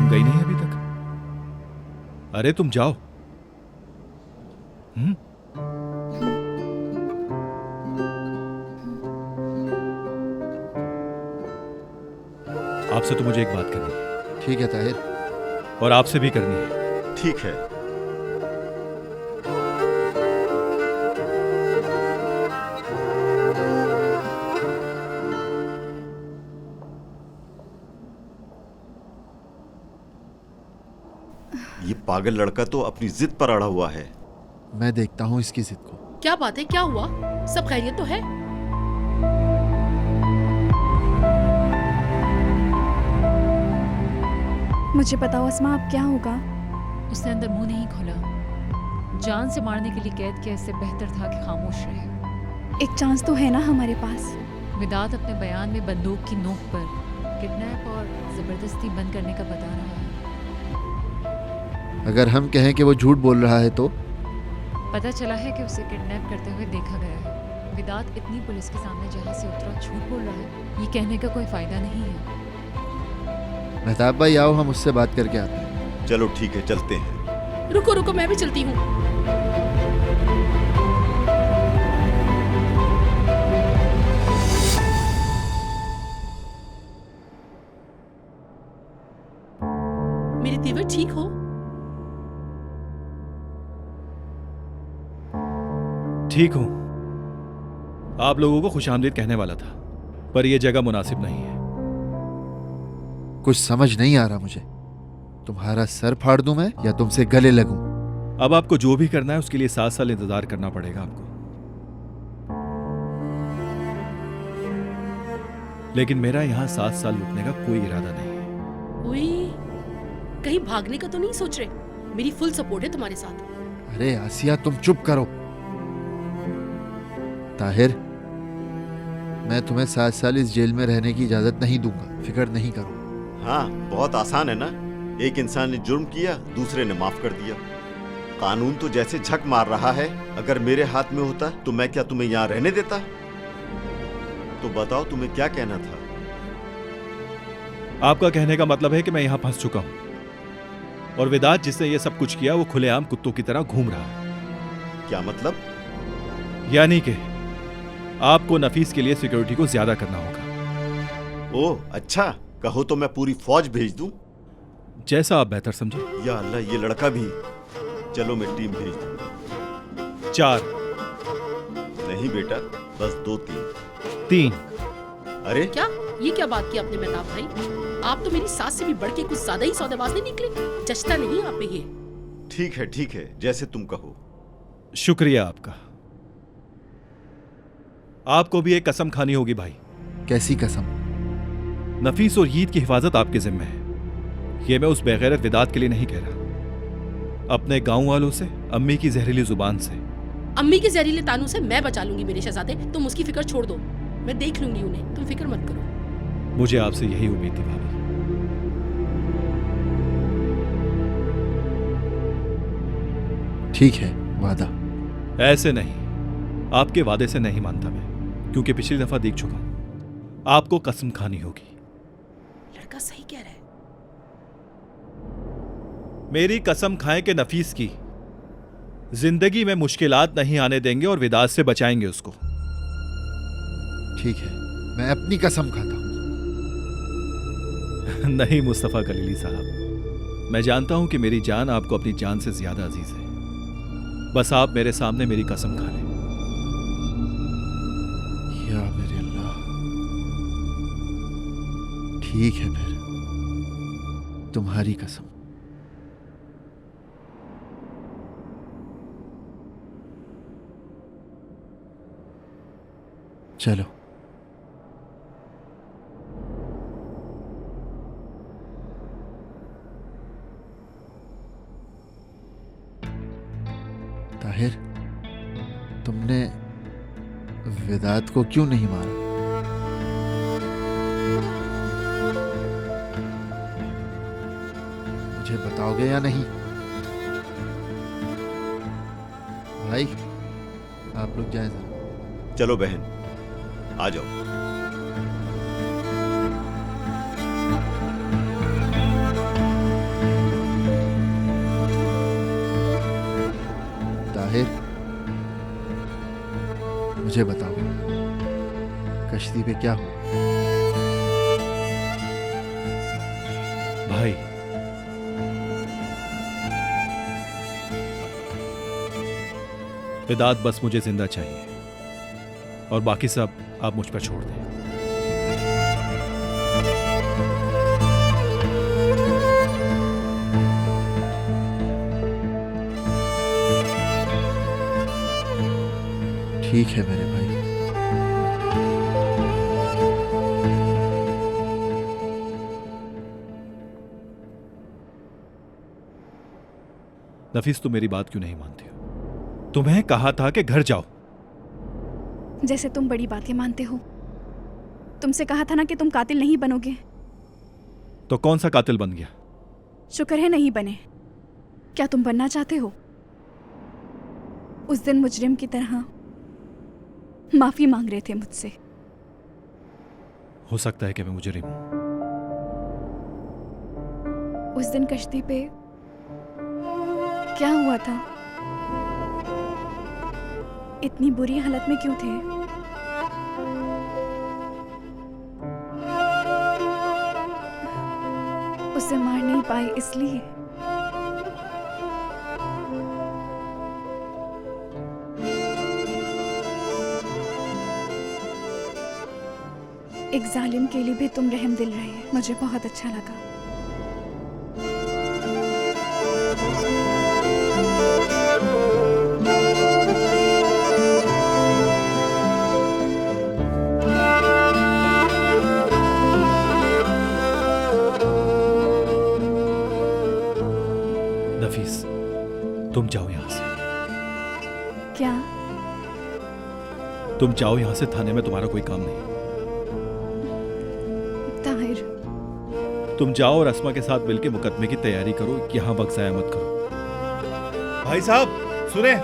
तुम गई नहीं अभी तक? अरे तुम जाओ। आपसे तो मुझे एक बात करनी है। ठीक है ताहिर। और आपसे भी करनी है। ठीक है। ये पागल लड़का तो अपनी जिद पर अड़ा हुआ है। मैं देखता हूँ इसकी जिद को। क्या बात है, क्या हुआ? सब खैरियत तो है? मुझे बताओ अस्मा, अब क्या होगा? उसने अंदर मुंह नहीं खोला। जान से मारने के लिए कैद किया, इससे बेहतर था कि खामोश रहे। एक चांस तो है ना हमारे पास। विदात अपने बयान में बंदूक की नोक पर किडनैप और जबरदस्ती बंद करने का बता रहा है। अगर हम कहें कि वो झूठ बोल रहा है तो? पता चला है कि उसे किडनैप करते हुए देखा गया है। विदात इतनी पुलिस के सामने जहां से उतरा झूठ बोल रहा है, ये कहने का कोई फायदा नहीं है। मेहताब भाई आओ, हम उससे बात करके आते हैं। चलो ठीक है, चलते हैं। रुको रुको, मैं भी चलती हूँ। मेरी तीवर ठीक हो? ठीक हूं। आप लोगों को खुशामदीद कहने वाला था, पर यह जगह मुनासिब नहीं है। कुछ समझ नहीं आ रहा मुझे। तुम्हारा सर फाड़ दूं मैं या तुमसे गले लगूं? अब आपको जो भी करना है उसके लिए 7 साल इंतजार करना पड़ेगा आपको। लेकिन मेरा यहां 7 साल रुकने का कोई इरादा नहीं है। ओए, कहीं भागने का तो नहीं सोच रहे? मेरी फुल सपोर्ट है तुम्हारे साथ। अरे आसिया, तुम चुप करो। ताहिर, मैं तुम्हें 7 साल इस जेल में रहने की इजाजत नहीं दूंगा, फिक्र नहीं करो। हाँ, बहुत आसान है ना। एक इंसान ने जुर्म किया, दूसरे ने माफ कर दिया। कानून तो जैसे झक मार रहा है। अगर मेरे हाथ में होता तो मैं क्या तुम्हें यहाँ रहने देता? तो बताओ, तुम्हें क्या कहना था? आपका कहने का मतलब है कि मैं यहां फंस चुका हूं और विदात जिसने ये सब कुछ किया वो खुलेआम कुत्तों की तरह घूम रहा है। क्या मतलब? यानी कि आपको नफीस के लिए सिक्योरिटी को ज्यादा करना होगा। ओह अच्छा, कहो तो मैं पूरी फौज भेज दूं? जैसा आप बेहतर समझे। या अल्लाह, ये लड़का भी। चलो मैं टीम भेज दूं। 4 नहीं बेटा, बस 2-3। 3। अरे क्या ये क्या बात की आपने मेहताब भाई? आप तो मेरी सास से भी बढ़ के कुछ ज्यादा ही सौदेबाज नहीं निकले। जचता नहीं आप पे ये। ठीक है, जैसे तुम कहो। शुक्रिया आपका। आपको भी एक कसम खानी होगी भाई। कैसी कसम? नफीस और ईद की हिफाजत आपके जिम्मे है। यह मैं उस बेगैरत विदात के लिए नहीं कह रहा, अपने गांव वालों से, अम्मी की जहरीली जुबान से। अम्मी के जहरीले तानू से मैं बचा लूंगी मेरे शहजादे। तुम उसकी फिक्र छोड़ दो, मैं देख लूंगी उन्हें। तुम फिक्र मत करो। मुझे आपसे यही उम्मीद थी भाभी। ठीक है, वादा। ऐसे नहीं, आपके वादे से नहीं मानता मैं, क्योंकि पिछली दफा देख चुका हूं। आपको कसम खानी होगी। लड़का सही कह रहा है। मेरी कसम खाएं कि नफीस की जिंदगी में मुश्किलात नहीं आने देंगे और विदात से बचाएंगे उसको। ठीक है, मैं अपनी कसम खाता हूं। नहीं मुस्तफा कलीली साहब, मैं जानता हूं कि मेरी जान आपको अपनी जान से ज्यादा अजीज है। बस आप मेरे सामने मेरी कसम खा लें। या मेरे अल्लाह। ठीक है फिर, तुम्हारी कसम। चलो। ताहिर, तुमने विदात को क्यों नहीं मारा? मुझे बताओगे या नहीं? भाई, आप लोग जाएं जरा। चलो बहन, आ जाओ। मुझे बताओ, कश्ती पे क्या हुआ? भाई, वेदात बस मुझे जिंदा चाहिए और बाकी सब आप मुझ पर छोड़ दें। ठीक है मेरे भाई। नफीस, तुम मेरी बात क्यों नहीं मानती हो? तुम्हें कहा था कि घर जाओ। जैसे तुम बड़ी बातें मानते हो। तुमसे कहा था ना कि तुम कातिल नहीं बनोगे। तो कौन सा कातिल बन गया? शुक्र है नहीं बने। क्या तुम बनना चाहते हो? उस दिन मुजरिम की तरह माफी मांग रहे थे मुझसे। हो सकता है कि मैं मुजरिम हूं। उस दिन कश्ती पे क्या हुआ था? इतनी बुरी हालत में क्यों थे? उसे मार नहीं पाए इसलिए। एक जालिम के लिए भी तुम रहम दिल रहे। मुझे बहुत अच्छा लगा। नफीस, तुम जाओ यहां से। क्या? तुम जाओ यहां से। थाने में तुम्हारा कोई काम नहीं। ताहिर, तुम जाओ और अस्मा के साथ मिलकर मुकदमे की तैयारी करो। यहां वक्त जाया मत करो। भाई साहब सुने।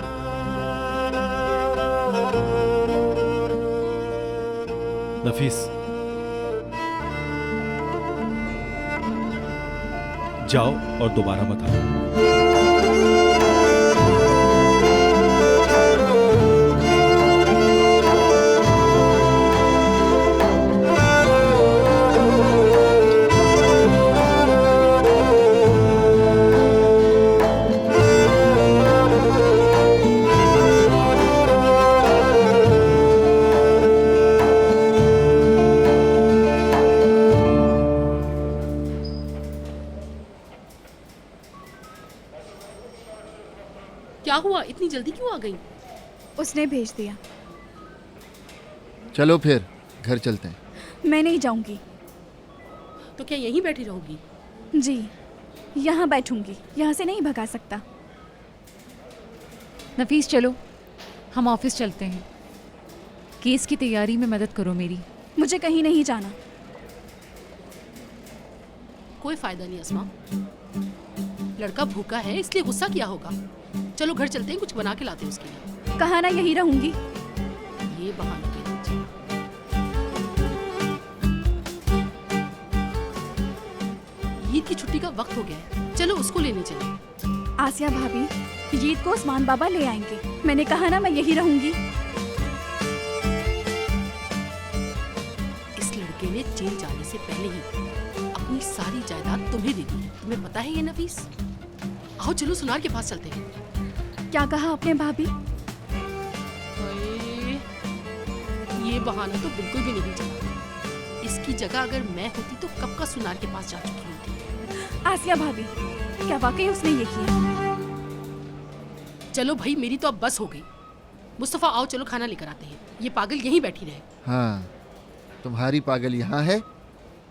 नफीस, जाओ और दोबारा मत आना। क्या हुआ? इतनी जल्दी क्यों आ गई? उसने भेज दिया। चलो फिर घर चलते हैं। मैं नहीं जाऊंगी। तो क्या यहीं बैठी रहोगी? जी, यहाँ बैठूंगी। यहाँ से नहीं भगा सकता। नफीस चलो, हम ऑफिस चलते हैं। केस की तैयारी में मदद करो मेरी। मुझे कहीं नहीं जाना। कोई फायदा नहीं अस्मा। लड़का भूखा है इसलिए गुस्सा किया होगा। चलो घर चलते हैं, कुछ बना के लाते हैं उसके लिए। कहा ना यहीं रहूंगी। ये बहाना के नीचे। ईद की छुट्टी का वक्त हो गया है, चलो उसको लेने चले। आसिया भाभी, ईद को उस्मान बाबा ले आएंगे। मैंने कहा ना मैं यहीं रहूंगी। इस लड़के ने जेल जाने से पहले ही अपनी सारी जायदाद तुम्हें दे दी है। तुम्हें पता है ये नफीस? आओ चलो सुनार के पास चलते हैं। क्या कहा आपने भाभी? ये बहाना तो बिल्कुल भी नहीं चला। इसकी जगह अगर मैं होती तो कब का सुनार के पास जा चुकी होती। आसिया भाभी, क्या वाकई उसने ये किया? चलो भाई, मेरी तो अब बस हो गई। मुस्तफा आओ चलो खाना लेकर आते हैं। ये पागल यहीं बैठी रहे। हाँ, तुम्हारी पागल यहाँ है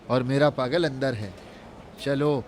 और मेरा पागल अंदर है। चलो।